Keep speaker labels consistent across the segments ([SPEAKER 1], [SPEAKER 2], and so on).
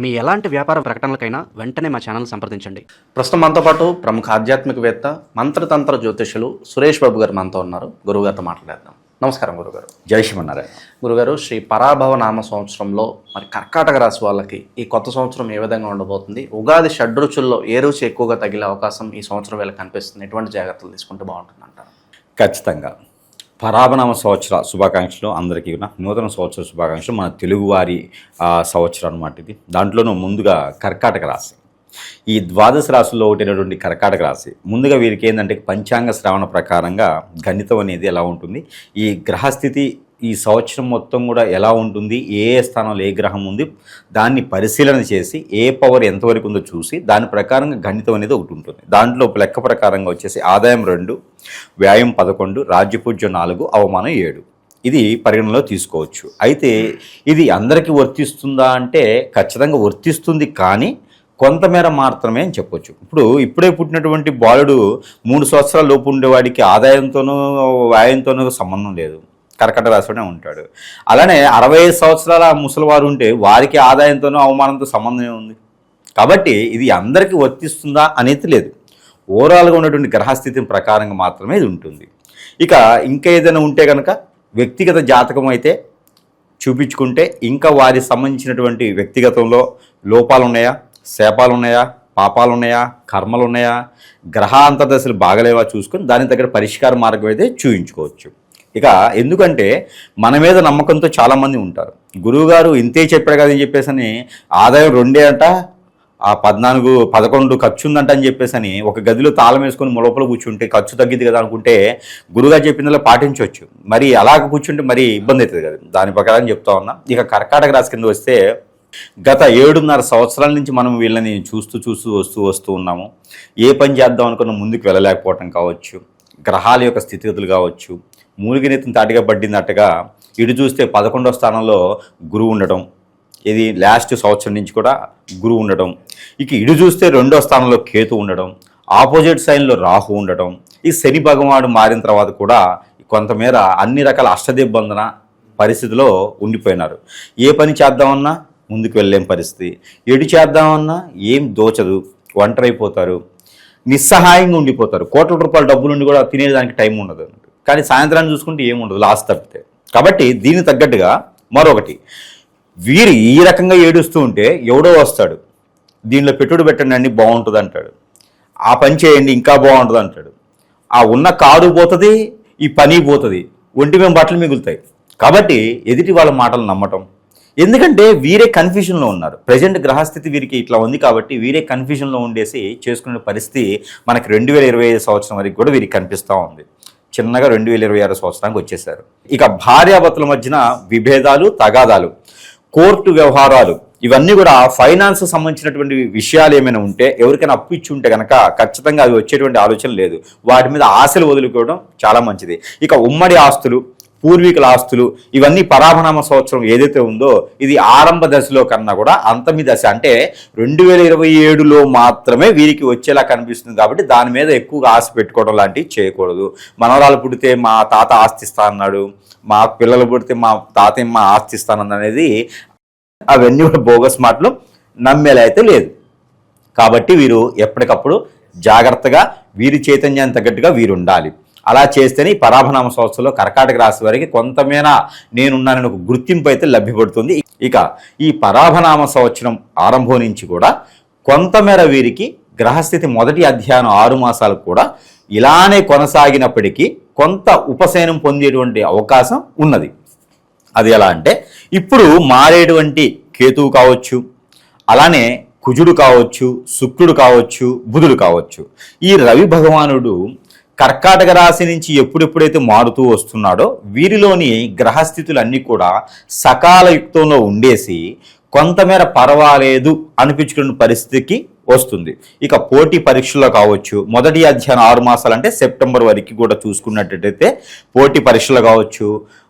[SPEAKER 1] మీ ఎలాంటి వ్యాపార ప్రకటనలకైనా వెంటనే మా ఛానల్ సంప్రదించండి.
[SPEAKER 2] ప్రస్తుతం మనతో పాటు ప్రముఖ ఆధ్యాత్మికవేత్త మంత్రతంత్ర జ్యోతిషులు సురేష్ బాబు గారు మనతో ఉన్నారు. గురుగారితో మాట్లాడేద్దాం. నమస్కారం గురుగారు.
[SPEAKER 3] జై శ్రీమన్నారాయణ.
[SPEAKER 2] గురుగారు, శ్రీ పరాభవ నామ సంవత్సరంలో మరి కర్కాటక రాశి వాళ్ళకి ఈ కొత్త సంవత్సరం ఏ విధంగా ఉండబోతుంది? ఉగాది షడ్రుచుల్లో ఏ రుచి ఎక్కువగా తగిలే అవకాశం ఈ సంవత్సరం వీళ్ళకి కనిపిస్తుంది? ఎటువంటి జాగ్రత్తలు తీసుకుంటే బాగుంటుంది అంటారు?
[SPEAKER 3] ఖచ్చితంగా పరాభనామ సంవత్సర శుభాకాంక్షలు అందరికీ. నూతన సంవత్సర శుభాకాంక్షలు మన తెలుగువారి సంవత్సరం అన్నమాట ఇది. దాంట్లోనూ ముందుగా కర్కాటక రాశి, ఈ ద్వాదశ రాశుల్లో ఒకటైనటువంటి కర్కాటక రాశి, ముందుగా వీరికి ఏంటంటే పంచాంగ శ్రవణ ప్రకారంగా గణితం అనేది ఎలా ఉంటుంది, ఈ గ్రహస్థితి ఈ సంవత్సరం మొత్తం కూడా ఎలా ఉంటుంది, ఏ స్థానంలో ఏ గ్రహం ఉంది దాన్ని పరిశీలన చేసి ఏ పవర్ ఎంతవరకు ఉందో చూసి దాని ప్రకారంగా గణితం అనేది ఒకటి ఉంటుంది. దాంట్లో లెక్క ప్రకారంగా వచ్చేసి ఆదాయం 2, వ్యయం 11, రాజ్యపూజ్యం 4, అవమానం 7 ఇది పరిగణనలో తీసుకోవచ్చు. అయితే ఇది అందరికీ వర్తిస్తుందా అంటే ఖచ్చితంగా వర్తిస్తుంది, కానీ కొంతమేర మాత్రమే అని చెప్పొచ్చు. ఇప్పుడే పుట్టినటువంటి బాలుడు 3 సంవత్సరాల లోపు ఉండేవాడికి ఆదాయంతోనూ వ్యయంతోనూ సంబంధం లేదు, కర్కట రాశిలోనే ఉంటాడు. అలానే 65 సంవత్సరాల ముసలివారు ఉంటే వారికి ఆదాయంతోనూ అవమానంతో సంబంధమే ఉంది. కాబట్టి ఇది అందరికీ వర్తిస్తుందా అనేది లేదు, ఓవరాల్గా ఉన్నటువంటి గ్రహస్థితి ప్రకారంగా మాత్రమే ఇది ఉంటుంది. ఇక ఇంకా ఏదైనా ఉంటే కనుక వ్యక్తిగత జాతకం అయితే చూపించుకుంటే ఇంకా వారికి సంబంధించినటువంటి వ్యక్తిగతంలో లోపాలు ఉన్నాయా, శాపాలు ఉన్నాయా, పాపాలు ఉన్నాయా, కర్మలు ఉన్నాయా, గ్రహాంతర్దశలు బాగలేవా చూసుకొని దాని దగ్గర పరిష్కార మార్గం అయితే చూయించుకోవచ్చు. ఇక ఎందుకంటే మన మీద నమ్మకంతో చాలామంది ఉంటారు. గురువుగారు ఇంతే చెప్పాడు కదా అని చెప్పేసి ఆదాయం 2 అంట, ఆ 14, 11 ఖర్చు ఉందంట అని చెప్పేసి ఒక గదిలో తాళం వేసుకొని లోపల కూర్చుంటే ఖర్చు తగ్గిద్ది కదా అనుకుంటే గురువుగారు చెప్పిందలో పాటించవచ్చు. మరి అలాగ కూర్చుంటే మరి ఇబ్బంది అవుతుంది కదా, దాని ప్రకారం చెప్తా ఉన్నా. ఇక కర్కాటక రాశి కింద వస్తే గత 7.5 సంవత్సరాల నుంచి మనం వీళ్ళని చూస్తూ వస్తూ ఉన్నాము. ఏ పని చేద్దాం అనుకున్న ముందుకు వెళ్ళలేకపోవటం కావచ్చు, గ్రహాల యొక్క స్థితిగతులు కావచ్చు, మూలిగినెత్తిన తాటిగా పడ్డినట్టుగా ఇటు చూస్తే 11వ స్థానంలో గురువు ఉండటం, ఇది లాస్ట్ సంవత్సరం నుంచి కూడా గురువు ఉండటం. ఇక ఇటు చూస్తే 2వ స్థానంలో కేతు ఉండడం, ఆపోజిట్ సైన్లో రాహు ఉండటం. ఈ శని భగవానుడు మారిన తర్వాత కూడా కొంతమేర అన్ని రకాల అష్టదిబ్బందన పరిస్థితిలో ఉండిపోయినారు. ఏ పని చేద్దామన్నా ముందుకు వెళ్ళలేని పరిస్థితి, ఎటు చేద్దామన్నా ఏం దోచదు, ఒంటరైపోతారు, నిస్సహాయంగా ఉండిపోతారు. కోట్ల రూపాయల డబ్బులు ఉండి కూడా తినేదానికి టైం ఉండదు. కానీ సాయంత్రాన్ని చూసుకుంటే ఏముండదు, లాస్ట్ తప్పితే. కాబట్టి దీనికి తగ్గట్టుగా మరొకటి, వీరు ఈ రకంగా ఏడుస్తూ ఉంటే ఎవడో వస్తాడు, దీనిలో పెట్టుబడి పెట్టండి అండి బాగుంటుంది అంటాడు, ఆ పని చేయండి ఇంకా బాగుంటుంది అంటాడు. ఆ ఉన్న కారు పోతుంది, ఈ పని పోతుంది, ఒంటి మేము బట్టలు మిగులుతాయి. కాబట్టి ఎదుటి వాళ్ళ మాటలు నమ్మటం, ఎందుకంటే వీరే కన్ఫ్యూజన్లో ఉన్నారు. ప్రజెంట్ గ్రహస్థితి వీరికి ఇట్లా ఉంది కాబట్టి వీరే కన్ఫ్యూజన్లో ఉండేసి చేసుకునే పరిస్థితి మనకి 2025 సంవత్సరం వరకు కూడా వీరికి కనిపిస్తూ ఉంది. చిన్నగా 2026 సంవత్సరానికి వచ్చేసారు. ఇక భార్యాభర్తల మధ్యన విభేదాలు, తగాదాలు, కోర్టు వ్యవహారాలు, ఇవన్నీ కూడా ఫైనాన్స్ సంబంధించినటువంటి విషయాలు ఏమైనా ఉంటే, ఎవరికైనా అప్పు ఇచ్చి ఉంటే కనుక ఖచ్చితంగా అవి వచ్చేటువంటి ఆలోచన లేదు. వాటి మీద ఆశలు వదులుకోవడం చాలా మంచిది. ఇక ఉమ్మడి ఆస్తులు, పూర్వీకుల ఆస్తులు, ఇవన్నీ పరాభనామ సంవత్సరం ఏదైతే ఉందో ఇది ఆరంభ దశలో కన్నా కూడా అంతమి దశ, అంటే 2027లో మాత్రమే వీరికి వచ్చేలా కనిపిస్తుంది. కాబట్టి దాని మీద ఎక్కువగా ఆశ పెట్టుకోవడం లాంటివి చేయకూడదు. మనవరాలు పుడితే మా తాత ఆస్తిస్తా అన్నాడు, మా పిల్లలు పుడితే మా తాత మా ఆస్తిస్తానన్నది అనేది అవన్నీ కూడా బోగస్ మాటలు, నమ్మేలా అయితే లేదు. కాబట్టి వీరు ఎప్పటికప్పుడు జాగ్రత్తగా వీరి చైతన్యాన్ని తగ్గట్టుగా వీరు ఉండాలి. అలా చేస్తేనే ఈ పరాభనామ సంవత్సరంలో కర్కాటక రాశి వారికి కొంతమేర నేనున్నానని ఒక గుర్తింపు అయితే లభ్యపడుతుంది. ఇక ఈ పరాభనామ సంవత్సరం ఆరంభం నుంచి కూడా కొంతమేర వీరికి గ్రహస్థితి మొదటి అధ్యాయం 6 మాసాలు కూడా ఇలానే కొనసాగినప్పటికీ కొంత ఉపశమనం పొందేటువంటి అవకాశం ఉన్నది. అది ఎలా అంటే, ఇప్పుడు మారేటువంటి కేతువు కావచ్చు, అలానే కుజుడు కావచ్చు, శుక్రుడు కావచ్చు, బుధుడు కావచ్చు. ఈ రవి భగవానుడు కర్కాటక రాశి నుంచి ఎప్పుడెప్పుడైతే మారుతూ వస్తున్నాడో వీరిలోని గ్రహస్థితులన్నీ కూడా సకాల యుక్తంలో ఉండేసి కొంతమేర పర్వాలేదు అనిపించుకునే పరిస్థితికి వస్తుంది. ఇక పోటీ పరీక్షల్లో కావచ్చు, మొదటి అధ్యాయం 6 మాసాలు అంటే సెప్టెంబర్ వరకు కూడా చూసుకున్నట్టయితే పోటీ పరీక్షలు కావచ్చు,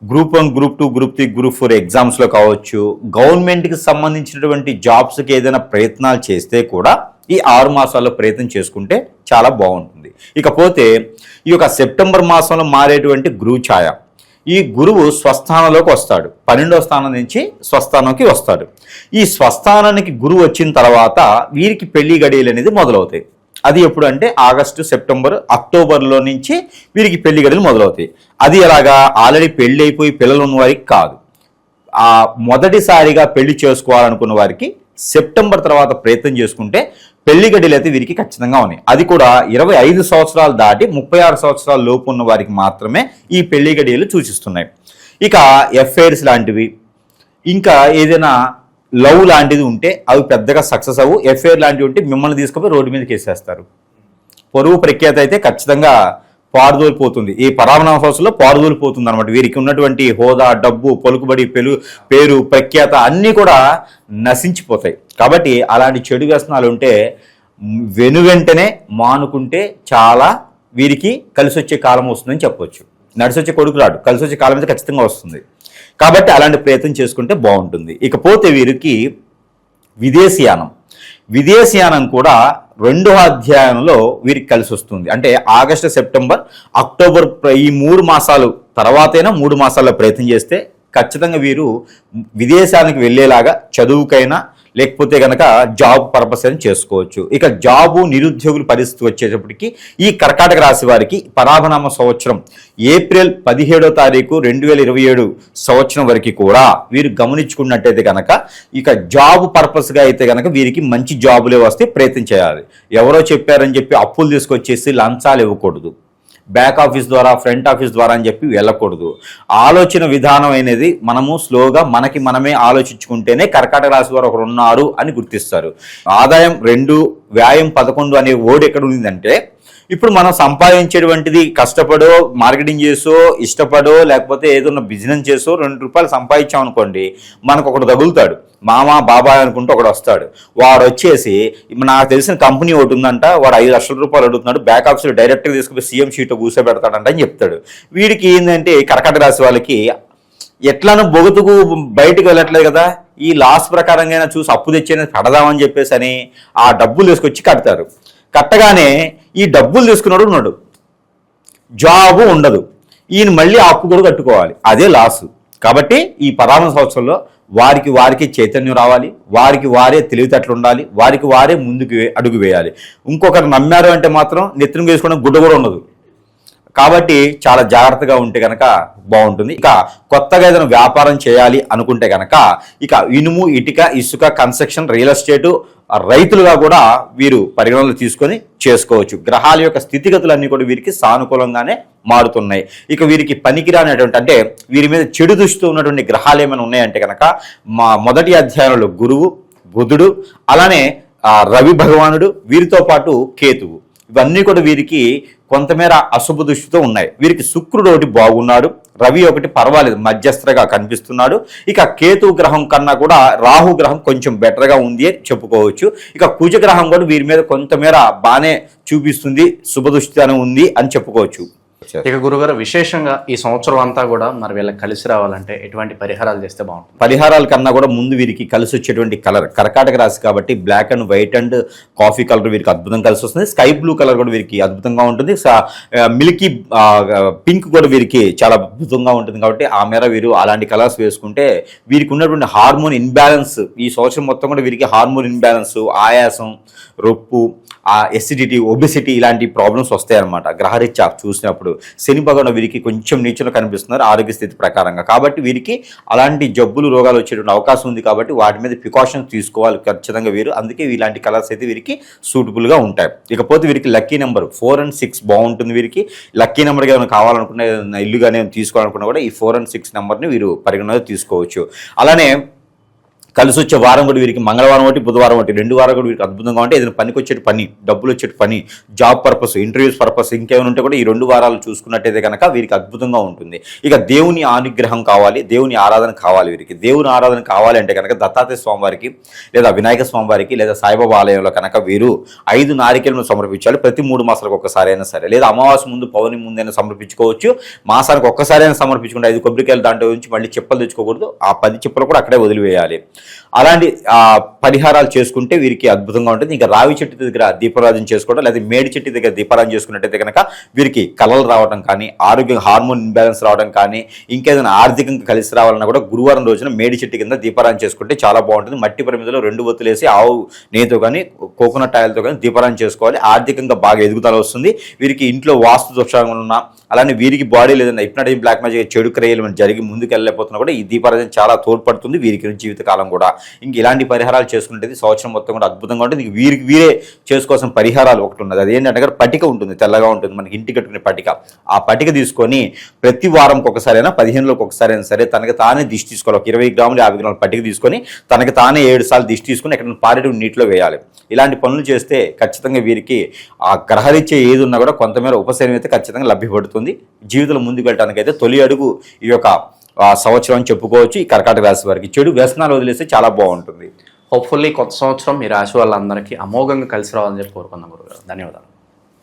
[SPEAKER 3] గ్రూప్ 1, గ్రూప్ 2, గ్రూప్ 3, గ్రూప్ 4 ఎగ్జామ్స్లో కావచ్చు, గవర్నమెంట్కి సంబంధించినటువంటి జాబ్స్కి ఏదైనా ప్రయత్నాలు చేస్తే కూడా ఈ 6 మాసాల్లో ప్రయత్నం చేసుకుంటే చాలా బాగుంటుంది. ఇకపోతే ఈ యొక్క సెప్టెంబర్ మాసంలో మారేటువంటి గురు ఛాయ, ఈ గురువు స్వస్థానంలోకి వస్తాడు. 12వ స్థానం నుంచి స్వస్థానంకి వస్తాడు. ఈ స్వస్థానానికి గురువు వచ్చిన తర్వాత వీరికి పెళ్లి గడియలు అనేది మొదలవుతాయి. అది ఎప్పుడు అంటే ఆగస్టు, సెప్టెంబర్, అక్టోబర్లో నుంచి వీరికి పెళ్లి గడియలు మొదలవుతాయి. అది ఎలాగా, ఆల్రెడీ పెళ్లి అయిపోయి పిల్లలు ఉన్న వారికి కాదు. ఆ మొదటిసారిగా పెళ్లి చేసుకోవాలనుకున్న వారికి సెప్టెంబర్ తర్వాత ప్రయత్నం చేసుకుంటే పెళ్లి గడియలు అయితే వీరికి ఖచ్చితంగా ఉన్నాయి. అది కూడా 25 సంవత్సరాలు దాటి 36 సంవత్సరాల లోపు ఉన్న వారికి మాత్రమే ఈ పెళ్లి గడియలు సూచిస్తున్నాయి. ఇక ఎఫ్ఐఆర్స్ లాంటివి, ఇంకా ఏదైనా లవ్ లాంటిది ఉంటే అవి పెద్దగా సక్సెస్ అవ్వు. ఎఫ్ఐఆర్ లాంటివి ఉంటే మిమ్మల్ని తీసుకుపోయి రోడ్డు మీదకి వేసేస్తారు. పొరుగు ప్రఖ్యాత అయితే ఖచ్చితంగా పారుదోలిపోతుంది. ఈ పరామనామ సంవత్సరంలో పారుదోలిపోతుంది అనమాట. వీరికి ఉన్నటువంటి హోదా, డబ్బు, పలుకుబడి, పేరు, ప్రఖ్యాత అన్నీ కూడా నశించిపోతాయి. కాబట్టి అలాంటి చెడు వ్యసనాలు ఉంటే వెనువెంటనే మానుకుంటే చాలా వీరికి కలిసి వచ్చే కాలం వస్తుందని చెప్పొచ్చు. నడిచి వచ్చే కొడుకు రాడు, కలిసి వచ్చే కాలం అయితే ఖచ్చితంగా వస్తుంది. కాబట్టి అలాంటి ప్రయత్నం చేసుకుంటే బాగుంటుంది. ఇకపోతే వీరికి విదేశీయానం కూడా 2వ అధ్యాయంలో వీరికి కలిసి వస్తుంది. అంటే ఆగస్టు, సెప్టెంబర్, అక్టోబర్ ఈ 3 మాసాలు తర్వాతైనా 3 మాసాల్లో ప్రయత్నం చేస్తే ఖచ్చితంగా వీరు విదేశానికి వెళ్ళేలాగా చదువుకైనా లేకపోతే కనుక జాబ్ పర్పస్ అని చేసుకోవచ్చు. ఇక జాబు, నిరుద్యోగుల పరిస్థితి వచ్చేటప్పటికి ఈ కర్కాటక రాశి వారికి పరాభనామ సంవత్సరం ఏప్రిల్ 17వ తారీఖు 2027 సంవత్సరం వరకు కూడా వీరు గమనించుకున్నట్టయితే కనుక ఇక జాబ్ పర్పస్గా అయితే కనుక వీరికి మంచి జాబులే వస్తే ప్రయత్నం చేయాలి. ఎవరో చెప్పారని చెప్పి అప్పులు తీసుకొచ్చేసి లంచాలు ఇవ్వకూడదు. బ్యాక్ ఆఫీస్ ద్వారా, ఫ్రంట్ ఆఫీస్ ద్వారా అని చెప్పి వెళ్ళకూడదు. ఆలోచన విధానం అనేది మనము స్లోగా మనకి మనమే ఆలోచించుకుంటేనే కర్కాటక రాశి వారు ఒకరు ఉన్నారు అని గుర్తిస్తారు. ఆదాయం 2, వ్యాయం 11 అనే వర్డ్ ఎక్కడ ఉందంటే, ఇప్పుడు మనం సంపాదించేటువంటిది కష్టపడో, మార్కెటింగ్ చేసో, ఇష్టపడో, లేకపోతే ఏదైనా బిజినెస్ చేసో 2 రూపాయలు సంపాదించాం అనుకోండి, మనకు ఒకడు తగులుతాడు. మామ, బాబాయ్ అనుకుంటూ ఒకడు వస్తాడు. వాడు వచ్చేసి నాకు తెలిసిన కంపెనీ ఒకటి ఉందంట, వాడు 5 లక్షల రూపాయలు అడుగుతున్నాడు, బ్యాక్ ఆఫీస్లో డైరెక్ట్గా తీసుకుపోయి సీఎం షీట్లో కూర్చోబెడతాడంట అని చెప్తాడు. వీడికి ఏంటంటే కర్కాటక రాశి వాళ్ళకి ఎట్లానో బొగుతుకు బయటకు వెళ్ళట్లేదు కదా, ఈ లాస్ ప్రకారంగా చూసి అప్పు తెచ్చేది కడదామని చెప్పేసి అని ఆ డబ్బులు తీసుకొచ్చి కడతారు. కట్టగానే ఈ డబ్బులు తీసుకున్నాడు ఉన్నాడు, జాబు ఉండదు, ఈయన మళ్ళీ అప్పు కూడా కట్టుకోవాలి, అదే లాసు. కాబట్టి ఈ పరామర్శ సంవత్సరంలో వారికి చైతన్యం రావాలి, వారే తెలివితేటలు ఉండాలి, వారే ముందుకు అడుగు వేయాలి. ఇంకొకరు నమ్మారు అంటే మాత్రం నెత్తిన వేసుకోవడం గుడ్డ కూడా ఉండదు. కాబట్టి చాలా జాగ్రత్తగా ఉంటే కనుక బాగుంటుంది. ఇక కొత్తగా ఏదైనా వ్యాపారం చేయాలి అనుకుంటే కనుక ఇక ఇనుము, ఇటుక, ఇసుక, కన్స్ట్రక్షన్, రియల్ ఎస్టేటు, రైతులుగా కూడా వీరు పరిగణనలు తీసుకొని చేసుకోవచ్చు. గ్రహాల యొక్క స్థితిగతులన్నీ కూడా వీరికి సానుకూలంగానే మారుతున్నాయి. ఇక వీరికి పనికిరానటువంటి, అంటే వీరి మీద చెడు దృష్టితో ఉన్నటువంటి గ్రహాలు ఏమైనా ఉన్నాయంటే కనుక మొదటి అధ్యాయంలో గురువు, బుధుడు, అలానే రవి భగవానుడు, వీరితో పాటు కేతువు, ఇవన్నీ కూడా వీరికి కొంతమేర అశుభ దృష్టితో ఉన్నాయి. వీరికి శుక్రుడు ఒకటి బాగున్నాడు, రవి ఒకటి పర్వాలేదు మధ్యస్థగా కనిపిస్తున్నాడు. ఇక కేతు గ్రహం కన్నా కూడా రాహు గ్రహం కొంచెం బెటర్గా ఉంది అని చెప్పుకోవచ్చు. ఇక కుజ గ్రహం కూడా వీరి మీద కొంతమేర బాగానే చూపిస్తుంది, శుభదృష్టి ఉంది అని చెప్పుకోవచ్చు.
[SPEAKER 2] ఇక గురుగారు, విశేషంగా ఈ సంవత్సరం అంతా కూడా మరి వీళ్ళకి కలిసి రావాలంటే ఎటువంటి పరిహారాలు చేస్తే బాగుంటుంది?
[SPEAKER 3] పరిహారాల కన్నా కూడా ముందు వీరికి కలిసి వచ్చేటువంటి కలర్, కర్కాటక రాశి కాబట్టి black and white and coffee colour వీరికి అద్భుతంగా కలిసి వస్తుంది. స్కై బ్లూ కలర్ కూడా వీరికి అద్భుతంగా ఉంటుంది. మిల్కీ పింక్ కూడా వీరికి చాలా అద్భుతంగా ఉంటుంది. కాబట్టి ఆ మేర వీరు అలాంటి కలర్స్ వేసుకుంటే వీరికి ఉన్నటువంటి హార్మోన్ ఇన్బ్యాలెన్స్, ఈ సంవత్సరం మొత్తం కూడా వీరికి హార్మోన్ ఇన్బ్యాలెన్స్, ఆయాసం, రొప్పు, ఎసిడిటీ, ఒబెసిటీ ఇలాంటి ప్రాబ్లమ్స్ వస్తాయి అన్నమాట. గ్రహరీత్యా చూసినప్పుడు శని భగవానుడు వీరికి కొంచెం నీచలో కనిపిస్తున్నారు ఆరోగ్య స్థితి ప్రకారంగా. కాబట్టి వీరికి అలాంటి జబ్బులు, రోగాలు వచ్చేటువంటి అవకాశం ఉంది. కాబట్టి వాటి మీద ప్రికాషన్స్ తీసుకోవాలి ఖచ్చితంగా వీరు. అందుకే ఇలాంటి కలర్స్ అయితే వీరికి సూటబుల్గా ఉంటాయి. ఇకపోతే వీరికి లక్కీ నెంబర్ 4 and 6 బాగుంటుంది. వీరికి లక్కీ నెంబర్గా ఏమైనా కావాలనుకున్నా, ఏదైనా ఇల్లుగానే తీసుకోవాలనుకున్నా కూడా ఈ 4 and 6 నెంబర్ని వీరు పరిగణలో తీసుకోవచ్చు. అలానే కలిసి వచ్చే వారం కూడా వీరికి మంగళవారం ఒకటి, బుధవారం ఒకటి, 2 వారాలు కూడా వీరికి అద్భుతంగా ఉంటే ఏదైనా పనికి వచ్చేటి పని, డబ్బులు వచ్చేటి పని, జాబ్ పర్పస్, ఇంటర్వ్యూస్ పర్పస్ ఇంకేమైనా ఉంటే కూడా ఈ 2 వారాలు చూసుకున్నట్టయితే కనుక వీరికి అద్భుతంగా ఉంటుంది. ఇక దేవుని అనుగ్రహం కావాలి, దేవుని ఆరాధన కావాలి. వీరికి దేవుని ఆరాధన కావాలి అంటే కనుక దత్తాత్రేయ స్వామివారికి లేదా వినాయక స్వామివారికి లేదా సాయిబాబా ఆలయంలో కనుక వీరు 5 నారికేలను సమర్పించాలి. ప్రతి 3 మాసాలకు ఒక్కసారి అయినా సరే, లేదా అమావాస్య ముందు, పౌర్ణమి ముందైనా సమర్పించుకోవచ్చు. మాసానికి ఒక్కసారి అయినా సమర్పించుకుంటే 5 కొబ్బరికాయలు దాంట్లో నుంచి మళ్ళీ చెప్పలు తెచ్చుకోకూడదు. ఆ 10 చెప్పలు కూడా అక్కడే వదిలివేయాలి. అలాంటి పరిహారాలు చేసుకుంటే వీరికి అద్భుతంగా ఉంటుంది. ఇంకా రావి చెట్టు దగ్గర దీపారాధన చేసుకోవడం, లేదా మేడి చెట్టు దగ్గర దీపారాధన చేసుకున్నట్టయితే కనుక వీరికి కలలు రావడం కానీ, ఆరోగ్య హార్మోన్ ఇంబ్యాలెన్స్ రావడం కానీ, ఇంకేదైనా ఆర్థికంగా కలిసి రావాలన్నా కూడా గురువారం రోజున మేడి చెట్టు కింద దీపారాధన చేసుకుంటే చాలా బాగుంటుంది. మట్టి ప్రమిదలో 2 ఒత్తులేసి ఆవు నెయ్యితో కానీ, కోకోనట్ ఆయిల్తో కానీ దీపారాధన చేసుకోవాలి. ఆర్థికంగా బాగా ఎదుగుదల వస్తుంది. వీరికి ఇంట్లో వాస్తు దోషాలు ఉన్నా, అలానే వీరికి బాడీ లేదన్నా హిప్నటిజం, బ్లాక్ మ్యాజిక్, చెడు క్రియలు జరిగి ముందుకు వెళ్ళలేకపోతున్నా కూడా ఈ దీపారాధన చాలా తోడ్పడుతుంది వీరికి జీవితకాలం కూడా. ఇంక ఇలాంటి పరిహారాలు చేసుకుంటే సంవత్సరం మొత్తం కూడా అద్భుతంగా ఉంటుంది. వీరికి వీరే చేసుకోవాల్సిన పరిహారాలు ఒకటి ఉన్నది. అది ఏంటంటే పటిక ఉంటుంది, తెల్లగా ఉంటుంది, మనకి ఇంటి కట్టుకునే పటిక. ఆ పటిక తీసుకొని ప్రతి వారంకి ఒకసారైనా, 15 ఒకసారి అయినా సరే తనకి తానే దిష్టి తీసుకోవాలి. ఒక 20 గ్రాములు 50 గ్రాముల పటిక తీసుకొని తనకి తానే 7 సార్లు దిష్టి తీసుకొని ఎక్కడ పారేటి నీటిలో వేయాలి. ఇలాంటి పనులు చేస్తే ఖచ్చితంగా వీరికి ఆ గ్రహరీత్యా ఏది ఉన్నా కూడా కొంతమేర ఉపశమనం అయితే ఖచ్చితంగా లభ్యపడుతుంది. జీవితంలో ముందుకు వెళ్ళడానికి అయితే తొలి అడుగు ఈ యొక్క సంవత్సరం అని చెప్పుకోవచ్చు. ఈ కర్కాటక రాశి వారికి చెడు వ్యసనాలు వదిలేస్తే చాలా బాగుంటుంది.
[SPEAKER 2] హోప్ఫుల్లీ కొత్త సంవత్సరం ఈ రాశి వాళ్ళందరికీ అమోఘంగా కలిసి రావాలని చెప్పి కోరుకుందాం గురుగారు. ధన్యవాదాలు.